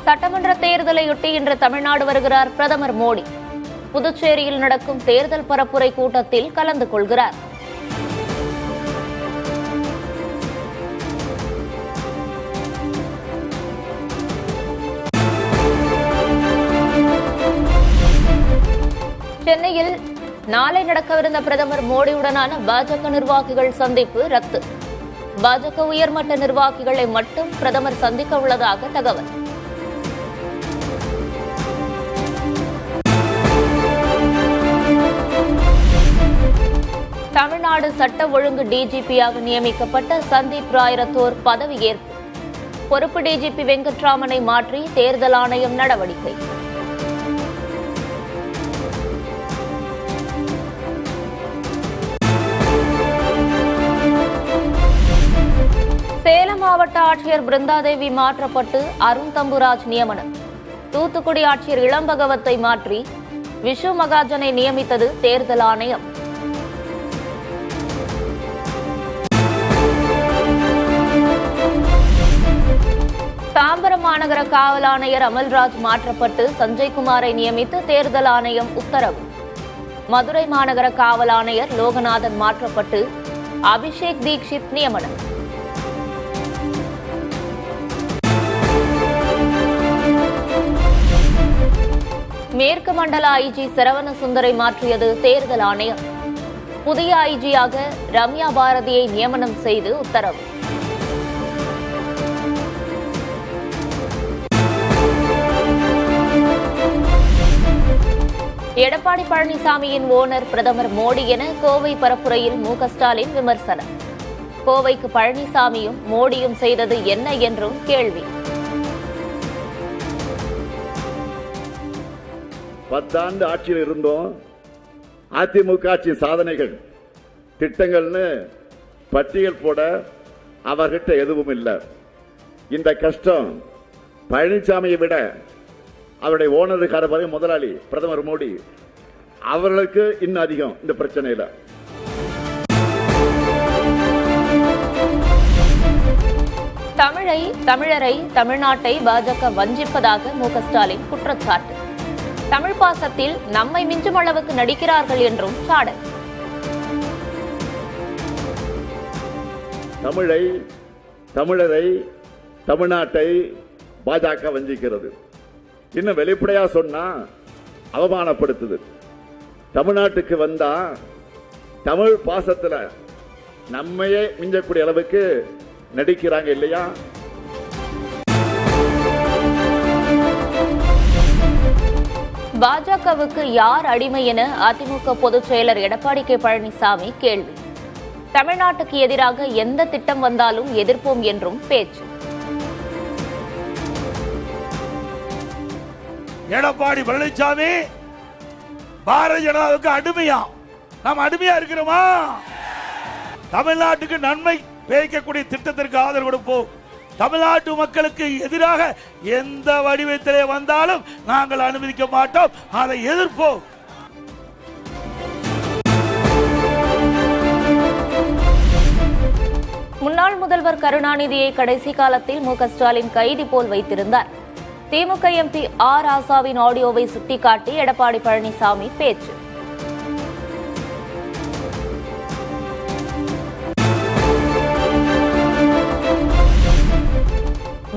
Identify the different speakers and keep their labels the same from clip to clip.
Speaker 1: சட்டமன்ற தேர்தலையொட்டி இன்று தமிழ்நாடு வருகிறார் பிரதமர் மோடி. புதுச்சேரியில் நடக்கும் தேர்தல் பரப்புரை கூட்டத்தில் கலந்து கொள்கிறார். சென்னையில் நாளை நடக்கவிருந்த பிரதமர் மோடியுடனான பாஜக நிர்வாகிகள் சந்திப்பு ரத்து. பாஜக உயர்மட்ட நிர்வாகிகளை மட்டும் பிரதமர் சந்திக்க உள்ளதாக தகவல். தமிழ்நாடு சட்ட ஒழுங்கு டிஜிபியாக நியமிக்கப்பட்ட சந்தீப் ராய் ரத்தோர் பதவியேற்பு. பொறுப்பு டிஜிபி வெங்கட்ராமனை மாற்றி தேர்தல் ஆணையம் நடவடிக்கை. சேலம் மாவட்ட ஆட்சியர் பிருந்தாதேவி மாற்றப்பட்டு அருண் தம்புராஜ் நியமனம். தூத்துக்குடி ஆட்சியர் இளம்பகவத்தை மாற்றி விஷு மகாஜனை நியமித்தது தேர்தல் ஆணையம். தாம்பரம் மாநகர காவல் ஆணையர் அமல்ராஜ் மாற்றப்பட்டு சஞ்சய்குமாரை நியமித்து தேர்தல் ஆணையம் உத்தரவு. மதுரை மாநகர காவல் ஆணையர் லோகநாதன் மாற்றப்பட்டு அபிஷேக் தீக்ஷித் நியமனம். மேற்கு மண்டல ஐஜி சரவண சுந்தரை மாற்றியது தேர்தல் ஆணையம். புதிய ஐஜியாக ரம்யா பாரதியை நியமனம் செய்து உத்தரவு. எடப்பாடி பழனிசாமியின் ஓனர் பிரதமர் மோடி என கோவை பரப்புரையில் மு.க.ஸ்டாலின் விமர்சனம். கோவைக்கு பழனிசாமியும் மோடியும் செய்தது என்ன என்றும் கேள்வி.
Speaker 2: 10 ஆண்டு ஆட்சியில் இருந்தோம். அதிமுக ஆட்சி சாதனைகள் திட்டங்கள்னு பட்டியல் போட அவர்கிட்ட எதுவும் இல்லை. இந்த கஷ்டம் பழனிசாமியை விட அவருடைய ஓனருக்கார முதலாளி பிரதமர் மோடி அவர்களுக்கு இன்னும் அதிகம் இந்த பிரச்சனையில.
Speaker 1: தமிழரை தமிழ்நாட்டை பாஜக வஞ்சிப்பதாக மு.க.ஸ்டாலின் குற்றச்சாட்டு. தமிழ் பாசத்தில் நம்மை மிஞ்சும் அளவுக்கு நடிக்கிறார்கள் என்றும் சாடல்.
Speaker 2: தமிழரை தமிழ்நாட்டை பாஜக வஞ்சிக்கிறது. இன்னும் வெளிப்படையா சொன்னா அவமானப்படுத்துது. தமிழ்நாட்டுக்கு வந்தா தமிழ் பாசத்துல நம்மையே மிஞ்சக்கூடிய அளவுக்கு நடிக்கிறாங்க இல்லையா?
Speaker 1: பாஜகவுக்கு யார் அடிமை என அதிமுக பொதுச் செயலர் எடப்பாடி கே. பழனிசாமி கேள்வி. தமிழ்நாட்டுக்கு எதிராக எந்த திட்டம் வந்தாலும் எதிர்ப்போம் என்றும் பேச்சு.
Speaker 3: எடப்பாடி பழனிசாமி பாரதிய ஜனதாவுக்கு அடிமையா? நாம் அடிமையா இருக்கிறோமா? தமிழ்நாட்டுக்கு நன்மை பயக்கக்கூடிய திட்டத்திற்கு ஆதரவு கொடுப்போம். தமிழ்நாட்டு மக்களுக்கு எதிராக எந்த வடிவத்திலே வந்தாலும் நாங்கள் அனுமதிக்க மாட்டோம், அதை எதிர்ப்போம்.
Speaker 1: முன்னாள் முதல்வர் கருணாநிதியை கடைசி காலத்தில் மு.க.ஸ்டாலின் கைதி போல் வைத்திருந்தார். திமுக எம்பி ஆர் ராசாவின் ஆடியோவை சுட்டிக்காட்டி எடப்பாடி பழனிசாமி பேச்சு.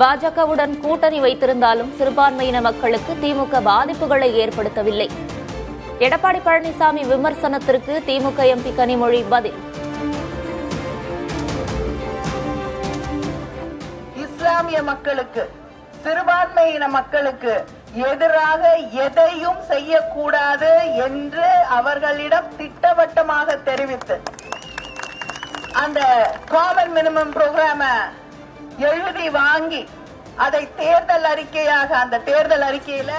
Speaker 1: பாஜகவுடன் கூட்டணி வைத்திருந்தாலும் சிறுபான்மையின மக்களுக்கு திமுக பாதிப்புகளை ஏற்படுத்தவில்லை. எடப்பாடி பழனிசாமி விமர்சனத்திற்கு திமுக எம்பி கனிமொழி பதில்.
Speaker 4: இஸ்லாமிய மக்களுக்கு, சிறுபான்மையின மக்களுக்கு எதிராக எதையும் செய்யக்கூடாது என்று அவர்களிடம் திட்டவட்டமாக தெரிவித்து அந்த காமன் மினிமம் புரோகிராம எழுதி வாங்கி அதை தேர்தல் அறிக்கையாக அந்த தேர்தல் அறிக்கையில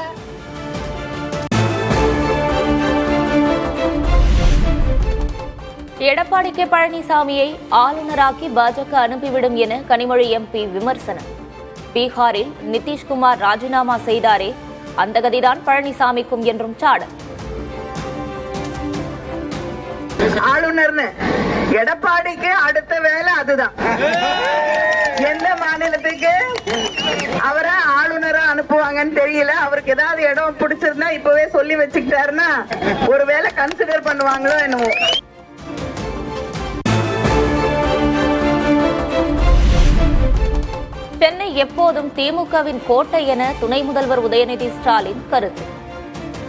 Speaker 1: எடப்பாடி கே. பழனிசாமியை ஆளுநராக்கி பாஜக அனுப்பிவிடும் என கனிமொழி எம்பி விமர்சனம். பீகாரில் நிதிஷ்குமார் ராஜினாமா செய்தாரே, அந்த கதிதான் பழனிசாமிக்கும் என்றும் சாடல்.
Speaker 4: ஆளுநர்னு எடப்பாடிக்கு அடுத்த வேலை அதுதான். எந்த மாநிலத்துக்கு அவரை ஆளுநரா அனுப்ப அனுப்புவாங்கன்னு தெரியல. அவருக்கு ஏதாவது இடம் பிடிச்சிருந்தா இப்பவே சொல்லி வச்சுக்கிட்டாருன்னா ஒருவேளை கன்சிடர் பண்ணுவாங்களோ என்னவோ.
Speaker 1: சென்னை எப்போதும் திமுகவின் கோட்டை என துணை முதல்வர் உதயநிதி ஸ்டாலின் கருத்து.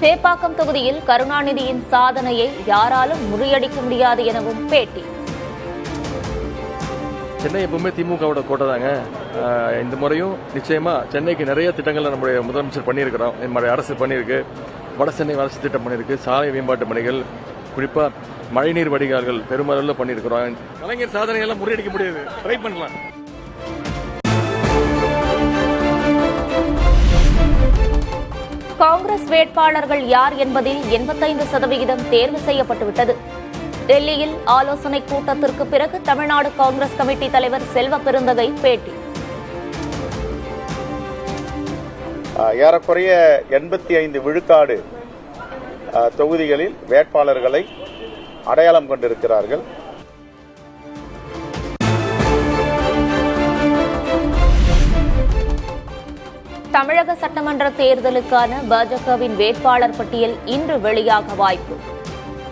Speaker 1: சேப்பாக்கம் தொகுதியில் கருணாநிதியின் சாதனையை யாராலும் முறியடிக்க முடியாது எனவும் பேட்டி.
Speaker 5: சென்னை எப்பவுமே திமுகவோட கோட்டை தாங்க. இந்த முறையும் நிச்சயமா சென்னைக்கு நிறைய திட்டங்களை நம்முடைய முதலமைச்சர் பண்ணியிருக்கிறோம். நம்முடைய அரசு பண்ணியிருக்கு. வட சென்னை வளர்ச்சி திட்டம் பண்ணியிருக்கு. சாலை மேம்பாட்டு பணிகள், குறிப்பா மழைநீர் வடிகால்கள் பெருமளவில் பண்ணியிருக்கிறோம். கலைஞர் சாதனையெல்லாம் முறியடிக்க முடியாது, ட்ரை பண்ணலாம்.
Speaker 1: காங்கிரஸ் வேட்பாளர்கள் யார் என்பதில் 85% தேர்வு செய்யப்பட்டுவிட்டது. டெல்லியில் ஆலோசனை கூட்டத்திற்கு பிறகு தமிழ்நாடு காங்கிரஸ் கமிட்டி தலைவர் செல்வ பெருந்தகை பேட்டி.
Speaker 6: ஏறக்குறைய 85 விழுக்காடு தொகுதிகளில் வேட்பாளர்களை அடையாளம் கொண்டிருக்கிறார்கள்.
Speaker 1: தமிழக சட்டமன்ற தேர்தலுக்கான பாஜகவின் வேட்பாளர் பட்டியல் இன்று வெளியாக வாய்ப்பு.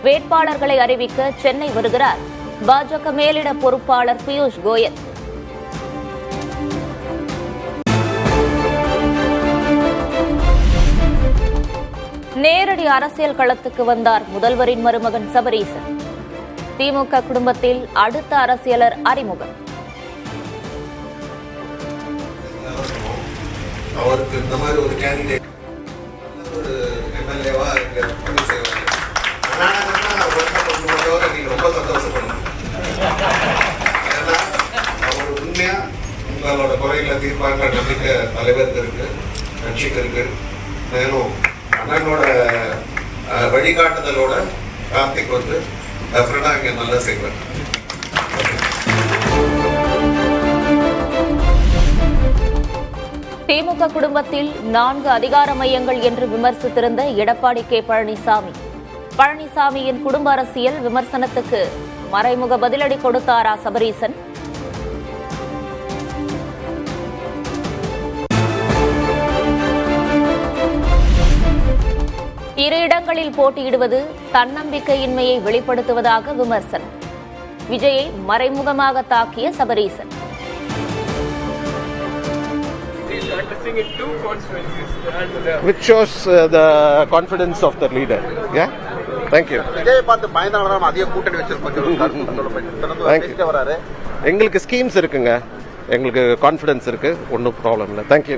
Speaker 1: வேட்பாளர்களை அறிவிக்க சென்னை வருகிறார் பாஜக மேலிட பொறுப்பாளர் பியூஷ் கோயல். நேரடி அரசியல் களத்துக்கு வந்தார் முதல்வரின் மருமகன் சபரீசன். திமுக குடும்பத்தில் அடுத்த அரசியலர் அறிமுகம்.
Speaker 7: அவருக்கு இந்த மாதிரி ஒரு கேண்டிடேட் ஒரு எம்எல்ஏவா பண்ணி செய்வாங்க. நீங்க ரொம்ப சந்தோஷப்படணும். ஏன்னா அவர் உண்மையா உங்களோட குறைகளை தீர்ப்பாங்க நம்பிக்கை தலைவருக்கு இருக்கு, கட்சிக்கு இருக்கு. மேலும் அண்ணனோட வழிகாட்டுதலோட கார்த்திக் வந்து டெஃபரட்டா இங்க நல்லா செய்வார்.
Speaker 1: திமுக குடும்பத்தில் 4 அதிகார மையங்கள் என்று விமர்சித்திருந்த எடப்பாடி கே பழனிசாமி. பழனிசாமியின் குடும்ப அரசியல் விமர்சனத்துக்கு மறைமுக பதிலடி கொடுத்தாரா சபரீசன்? இரு இடங்களில் போட்டியிடுவது தன்னம்பிக்கையின்மையை வெளிப்படுத்துவதாக விமர்சனம். விஜயை மறைமுகமாக தாக்கிய Sabareesan.
Speaker 6: Which shows the confidence of the leader. Yeah? Thank you.
Speaker 7: Vijay பார்த்து பயந்தாலும் அதிக கூட்டணி வச்சிருக்கோம் வராரு.
Speaker 6: எங்களுக்கு ஸ்கீம்ஸ் இருக்குங்க, எங்களுக்கு கான்ஃபிடன்ஸ் இருக்கு, ஒன்றும் ப்ராப்ளம் இல்லை. தேங்க்யூ.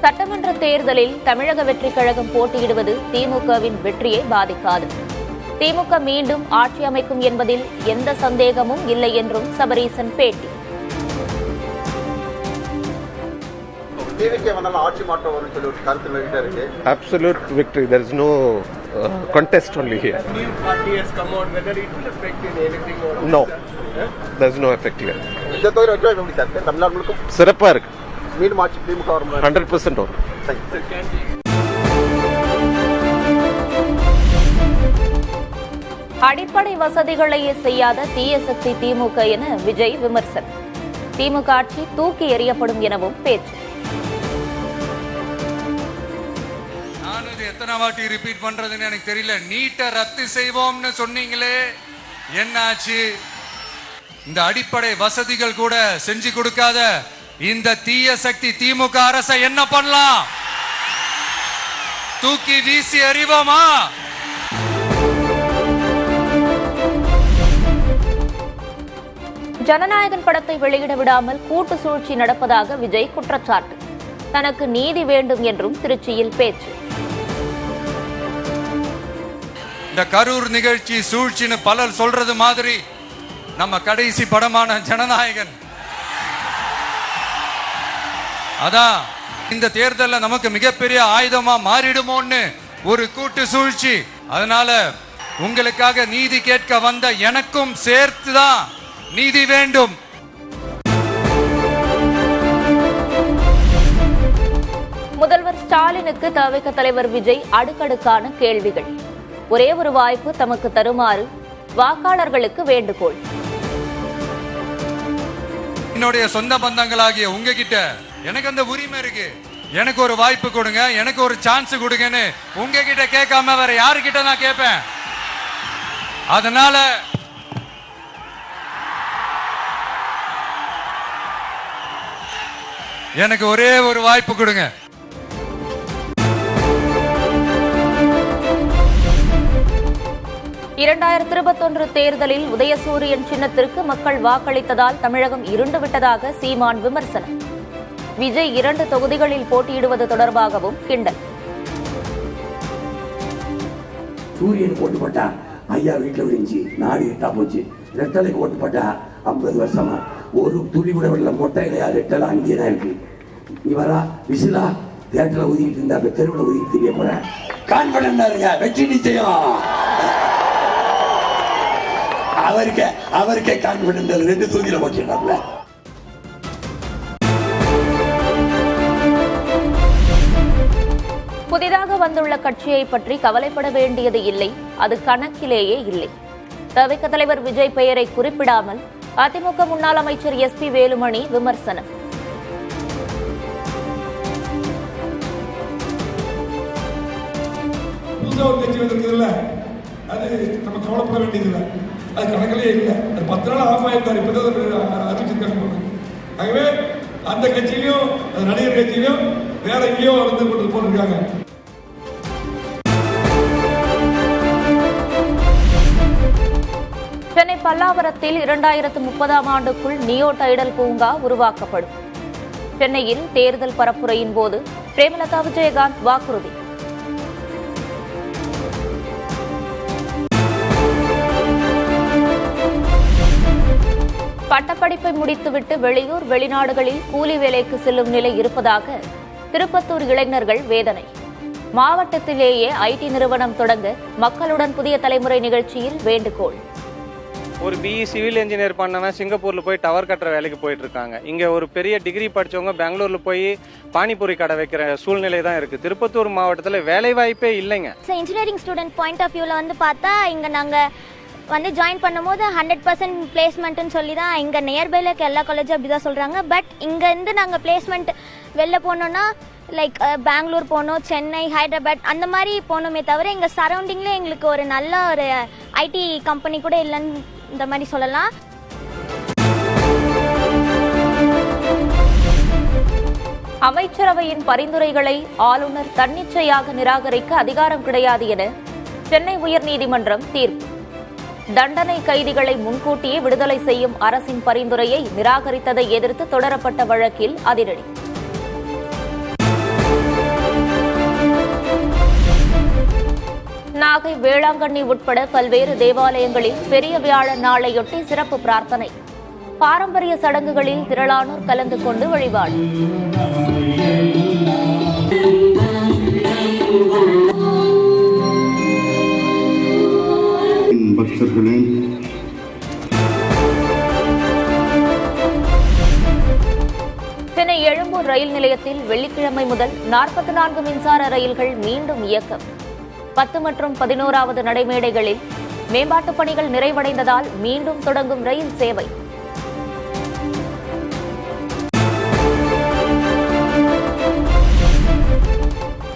Speaker 1: சட்டமன்ற தேர்தலில் தமிழக வெற்றிக் கழகம் போட்டியிடுவது திமுகவின் வெற்றியை பாதிக்காது. திமுக மீண்டும் ஆட்சி அமைக்கும் என்பதில் எந்த சந்தேகமும் இல்லை என்றும் சபரீசன் பேட்டி.
Speaker 7: ஆட்சி மாற்றம் வரும் சொல்லி ஒரு கருத்து வெளியிட்டு
Speaker 6: Absolute victory. There is no contest only here.
Speaker 5: New party has come out, whether it will affect in anything or
Speaker 6: No. There is no effect here.
Speaker 7: இந்த தொகுதி வச்சு எப்படி சார் தமிழ்நாடு முழுக்க
Speaker 6: சிறப்பா இருக்கு.
Speaker 7: மீண்டும் ஆட்சி திமுக வரும்
Speaker 6: 100% வரும்.
Speaker 1: அடிப்படை வசதிகளையே செய்யாத தீய சக்தி திமுக என விஜய் விமர்சனம். திமுக ஆட்சி தூக்கி எறியப்படும் எனவும் பேச்சு.
Speaker 8: நான் இது எத்தனை வாட்டி ரிப்பீட் பண்றதுன்னு எனக்கு தெரியல. நீட்டை ரத்து செய்வோம்னு சொன்னீங்களே, என்னாச்சு? இந்த அடிப்படை வசதிகள் கூட செஞ்சு கொடுக்காத இந்த தீய சக்தி திமுக அரசை என்ன பண்ணலாம்? தூக்கி வீசி எறிவோமா?
Speaker 1: ஜனநாயகன் படத்தை வெளியிட விடாமல் கூட்டு சூழ்ச்சி நடப்பதாக விஜய் குற்றச்சாட்டு. தனக்கு நீதி வேண்டும் என்றும் திருச்சியில் பேச்சு.
Speaker 8: இந்த கரூர் நிகழ்ச்சி சூழ்ச்சின்னு பலர் சொல்றது மாதிரி நம்ம கடைசி படமான ஜனநாயகன் அதான் இந்த தேர்தலில் நமக்கு மிகப்பெரிய ஆயுதமா மாறிடுமோன்னு ஒரு கூட்டு சூழ்ச்சி. அதனால உங்களுக்காக நீதி கேட்க வந்த எனக்கும் சேர்த்துதான் நீதி வேண்டும்.
Speaker 1: முதல்வர் ஸ்டாலினுக்கு தவிக தலைவர் விஜய் அடுக்கடுக்கான கேள்விகள். ஒரே ஒரு வாய்ப்பு தமக்கு தருமாறு வாக்காளர்களுக்கு வேண்டுகோள்.
Speaker 8: என்னுடைய சொந்த பந்தங்களாகிய உங்ககிட்ட எனக்கு அந்த உரிமை இருக்கு. எனக்கு ஒரு வாய்ப்பு கொடுங்க, எனக்கு ஒரு சான்ஸ் கொடுங்கன்னு உங்ககிட்ட கேட்காம வேற யாருக்கிட்ட நான் கேட்பேன்? அதனால எனக்கு ஒரே ஒரு வாய்ப்பு கொடுங்க.
Speaker 1: தேர்தலில் உதயசூரியன் சின்னத்திற்கு மக்கள் வாக்களித்ததால் தமிழகம் இருண்டு விட்டதாக சீமான் விமர்சனம். விஜய் 2 தொகுதிகளில் போட்டியிடுவது தொடர்பாகவும் கிண்டல்.
Speaker 9: சூரியன் ஓட்டு போட்டா ஐயா வீட்டில் விழுந்துச்சு, நாடு எட்டா போச்சு. ரெட்டலைக்கு ஓட்டு போட்டா 50 வருஷமா ஒரு துளி கூட வெள்ள மொட்டை இல்லையா, ரெட்டலை அங்கேயே தான் இருக்கு. இவரா விசிலா தேட்டரில் ஊதிக்கிட்டு இருந்தா தெருவில் ஊதிக்கிட்டு தெரிய போறேன். கான்பிடண்டா இருங்க, வெற்றி நிச்சயம். அவருக்கே கான்பிடண்ட் 2 தொகுதியில போட்டிருந்தாப்ல.
Speaker 1: புதிதாக வந்துள்ள கட்சியை பற்றி கவலைப்பட வேண்டியது இல்லை, அது கணக்கிலேயே இல்லை. தவிக தலைவர் விஜய் பெயரை குறிப்பிடாமல் அதிமுக முன்னாள் அமைச்சர் SP வேலுமணி விமர்சனம்.
Speaker 10: அது நம்ம கவலைப்பட வேண்டியதில்லை, அது கணக்கிலே இல்லை. 10 நாள் ஆஃப் ஆயிருந்தார், இப்பதான் அறிவிச்சிருக்காங்க. ஆகவே அந்த கட்சியிலும் நடிகர் கட்சியிலும் வேற எங்கேயோ வந்து கொண்டு போட்டிருக்காங்க.
Speaker 1: சென்னை பல்லாவரத்தில் 2030ஆம் ஆண்டுக்குள் நியோ டைடல் பூங்கா உருவாக்கப்படும். சென்னையில் தேர்தல் பரப்புரையின் போது பிரேமலதா விஜயகாந்த் வாக்குறுதி. பட்டப்படிப்பை முடித்துவிட்டு வெளியூர் வெளிநாடுகளில் கூலி வேலைக்கு செல்லும் நிலை இருப்பதாக திருப்பத்தூர் இளைஞர்கள் வேதனை. மாவட்டத்திலேயே IT நிறுவனம் தொடங்க மக்களுடன் புதிய தலைமுறை நிகழ்ச்சியில் வேண்டுகோள்.
Speaker 11: ஒரு BE சிவில் இன்ஜினியர் பண்ணவன் சிங்கப்பூர்ல போய் டவர் கட்டுற வேலைக்கு போயிட்டு இருக்காங்க. இங்க ஒரு பெரிய டிகிரி படிச்சவங்க பெங்களூர்ல போய் பானிபூரி கடை வைக்கிற சூழ்நிலை தான் இருக்கு. திருப்பத்தூர் மாவட்டத்துல வேலை வாய்ப்பே இல்லைங்க.
Speaker 12: இன்ஜினியரிங் ஸ்டூடெண்ட் பாயிண்ட் ஆஃப் வியூல வந்து பார்த்தா இங்க நாங்க வந்து ஜாயின் பண்ணும்போது 100% பிளேஸ்மெண்ட்னு சொல்லி தான் இங்கே நியர்பைல இருக்க எல்லா காலேஜும் அப்படி தான் சொல்கிறாங்க. பட் இங்கேருந்து நாங்கள் பிளேஸ்மெண்ட் வெளில போனோன்னா லைக் பெங்களூர் போகணும், சென்னை, ஹைதராபாத் அந்த மாதிரி போகணுமே தவிர எங்கள் சரௌண்டிங்கில் எங்களுக்கு ஒரு நல்ல ஒரு IT கம்பெனி கூட இல்லைன்னு இந்த மாதிரி சொல்லலாம்.
Speaker 1: அமைச்சரவையின் பரிந்துரைகளை ஆளுநர் தன்னிச்சையாக நிராகரிக்க அதிகாரம் கிடையாது என சென்னை உயர்நீதிமன்றம் தீர்ப்பு. தண்டனை கைதிகளை முன்கூட்டியே விடுதலை செய்யும் அரசின் பரிந்துரையை நிராகரித்ததை எதிர்த்து தொடரப்பட்ட வழக்கில் அதிரடி. நாகை வேளாங்கண்ணி உட்பட பல்வேறு தேவாலயங்களில் பெரிய வியாழன் நாளையொட்டி சிறப்பு பிரார்த்தனை. பாரம்பரிய சடங்குகளில் திரளானோர் கலந்து கொண்டு வழிபாடு. சென்னை எழும்பூர் ரயில் நிலையத்தில் வெள்ளிக்கிழமை முதல் 44 மின்சார ரயில்கள் மீண்டும் இயக்கம். 10 மற்றும் 11வது நடைமேடைகளில் மேம்பாட்டுப் பணிகள் நிறைவடைந்ததால் மீண்டும் தொடங்கும் ரயில் சேவை.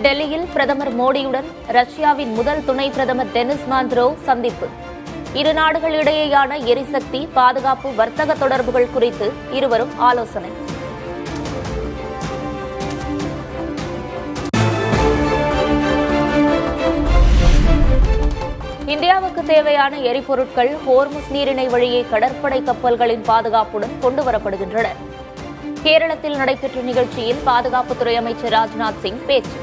Speaker 1: டெல்லியில் பிரதமர் மோடியுடன் ரஷ்யாவின் முதல் துணை பிரதமர் டெனிஸ் மாந்த்ரோவ் சந்திப்பு. இரு நாடுகளிடையேயான எரிசக்தி, பாதுகாப்பு, வர்த்தக தொடர்புகள் குறித்து இருவரும் ஆலோசனை. இந்தியாவுக்கு தேவையான எரிபொருட்கள் ஹோர்முஸ் நீரிணை வழியே கடற்படை கப்பல்களின் பாதுகாப்புடன் கொண்டுவரப்படுகின்றன. கேரளத்தில் நடைபெற்ற நிகழ்ச்சியில் பாதுகாப்புத்துறை அமைச்சர் ராஜ்நாத் சிங் பேச்சு.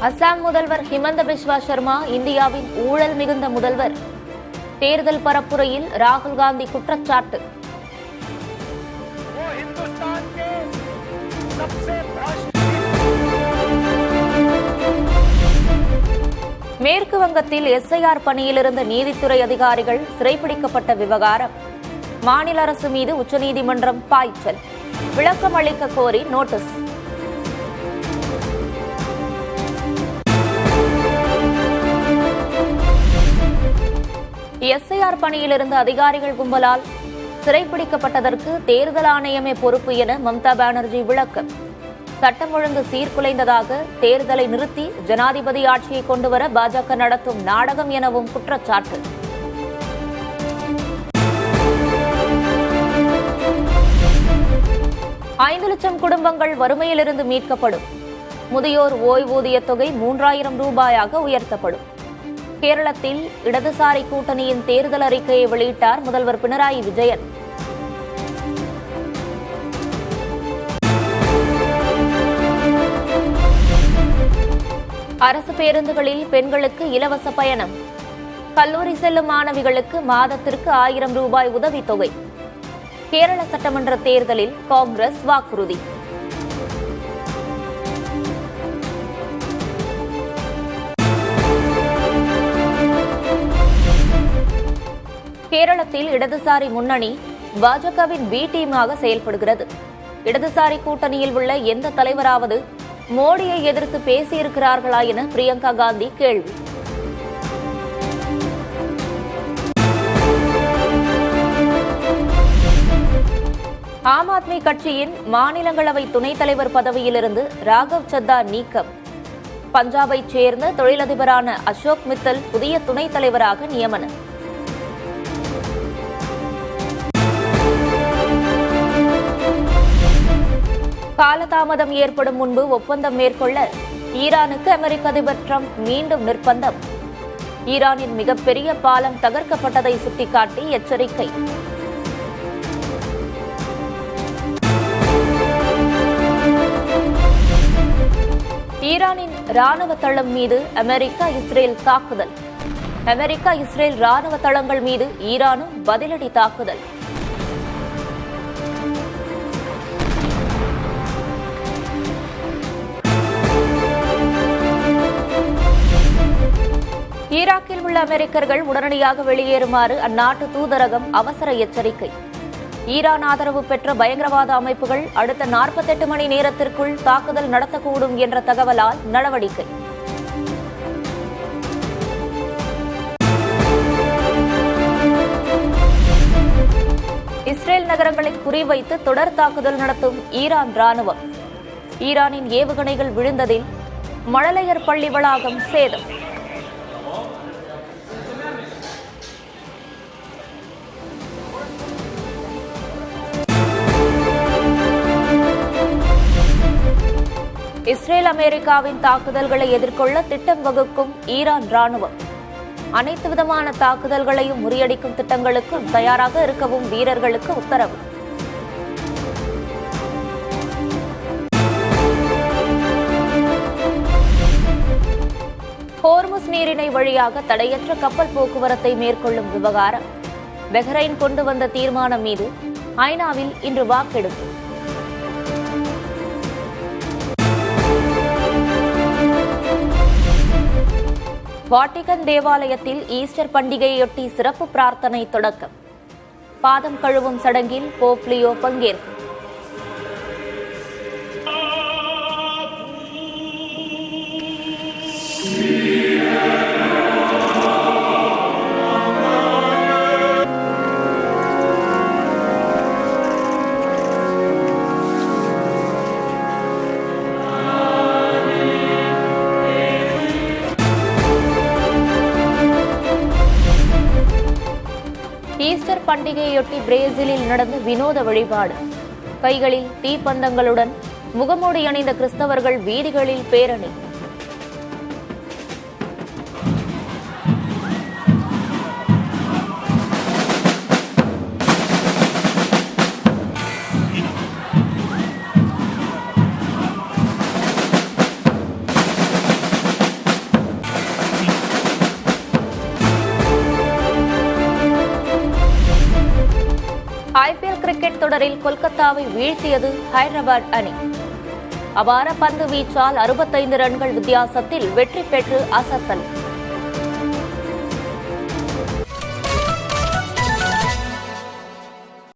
Speaker 1: அசாம் முதல்வர் ஹிமந்த பிஸ்வா சர்மா இந்தியாவின் ஊழல் மிகுந்த முதல்வர். தேர்தல் பரப்புரையில் ராகுல் காந்தி குற்றச்சாட்டு. மேற்கு வங்கத்தில் SIR பணியில் இருந்த நீதித்துறை அதிகாரிகள் சிறைப்பிடிக்கப்பட்ட விவகாரம். மாநில அரசு மீது உச்சநீதிமன்றம் பாய்ச்சல். விளக்கம் அளிக்க கோரி நோட்டீஸ். எஸ்ஐஆர் பணியில் இருந்த அதிகாரிகள் கும்பலால் சிறைப்பிடிக்கப்பட்டதற்கு தேர்தல் ஆணையமே பொறுப்பு என மம்தா பானர்ஜி விளக்கம். சட்டம் ஒழுங்கு சீர்குலைந்ததாக தேர்தலை நிறுத்தி ஜனாதிபதி ஆட்சியை கொண்டுவர பாஜக நடத்தும் நாடகம் எனவும் குற்றச்சாட்டு. ஐந்து லட்சம் குடும்பங்கள் வறுமையிலிருந்து மீட்கப்படும். முதியோர் ஓய்வூதிய தொகை 3000 ரூபாயாக உயர்த்தப்படும். கேரளத்தில் இடதுசாரி கூட்டணியின் தேர்தல் அறிக்கையை வெளியிட்டார் முதல்வர் பினராயி விஜயன். அரசு பேருந்துகளில் பெண்களுக்கு இலவச பயணம். கல்லூரி செல்லும் மாணவிகளுக்கு மாதத்திற்கு 1000 ரூபாய் உதவித்தொகை. கேரள சட்டமன்ற தேர்தலில் காங்கிரஸ் வாக்குறுதி. கேரளத்தில் இடதுசாரி முன்னணி பாஜகவின் பி டீமாக செயல்படுகிறது. இடதுசாரி கூட்டணியில் உள்ள எந்த தலைவராவது மோடியை எதிர்த்து பேசியிருக்கிறார்களா என பிரியங்கா காந்தி கேள்வி. ஆம் ஆத்மி கட்சியின் மாநிலங்களவை துணைத் தலைவர் பதவியிலிருந்து ராகவ் சத்தா நீக்கம். பஞ்சாபைச் சேர்ந்த தொழிலதிபரான அசோக் மித்தல் புதிய துணைத் தலைவராக நியமனம். காலதாமதம் ஏற்படும் முன்பு ஒப்பந்தம் மேற்கொள்ள ஈரானுக்கு அமெரிக்க அதிபர் டிரம்ப் மீண்டும் நிர்பந்தம். ஈரானின் மிகப்பெரிய பாலம் தகர்க்கப்பட்டதை சுட்டிக்காட்டி எச்சரிக்கை. ஈரானின் ராணுவ தளம் மீது அமெரிக்கா இஸ்ரேல் தாக்குதல். அமெரிக்கா இஸ்ரேல் ராணுவ தளங்கள் மீது ஈரானும் பதிலடி தாக்குதல். ஈராக்கில் உள்ள அமெரிக்கர்கள் உடனடியாக வெளியேறுமாறு அந்நாட்டு தூதரகம் அவசர எச்சரிக்கை. ஈரான் ஆதரவு பெற்ற பயங்கரவாத அமைப்புகள் அடுத்த 48 மணி நேரத்திற்குள் தாக்குதல் நடத்தக்கூடும் என்ற தகவலால் நடவடிக்கை. இஸ்ரேல் நகரங்களை குறிவைத்து தொடர் தாக்குதல் நடத்தும் ஈரான் ராணுவம். ஈரானின் ஏவுகணைகள் விழுந்ததில் மழலையர் பள்ளி வளாகம் சேதம். இஸ்ரேல் அமெரிக்காவின் தாக்குதல்களை எதிர்கொள்ள திட்டம் வகுக்கும் ஈரான் ராணுவம். அனைத்து விதமான தாக்குதல்களையும் முறியடிக்கும் திட்டங்களுக்கும் தயாராக இருக்கவும் வீரர்களுக்கு உத்தரவு. ஹோர்முஸ் நீரிணை வழியாக தடையற்ற கப்பல் போக்குவரத்தை மேற்கொள்ளும் விவகாரம். பஹ்ரைன் கொண்டு வந்த தீர்மானம் மீது ஐநாவில் இன்று வாக்கெடுப்பு. வாட்டிகன் தேவாலயத்தில் ஈஸ்டர் பண்டிகையொட்டி சிறப்பு பிரார்த்தனை தொடக்கம். பாதம் கழுவும் சடங்கில் போப் லியோ பங்கேற்பு. ஈஸ்டர் பண்டிகையொட்டி பிரேசிலில் நடந்த வினோத வழிபாடு. கைகளில் தீப்பந்தங்களுடன் முகமூடி அணிந்த கிறிஸ்தவர்கள் வீதிகளில் பேரணி. ஐபிஎல் கிரிக்கெட் தொடரில் கொல்கத்தாவை வீழ்த்தியது ஹைதராபாத் அணி. அபார பந்து வீச்சால் 65 ரன்கள் வித்தியாசத்தில் வெற்றி பெற்று அசத்தல்.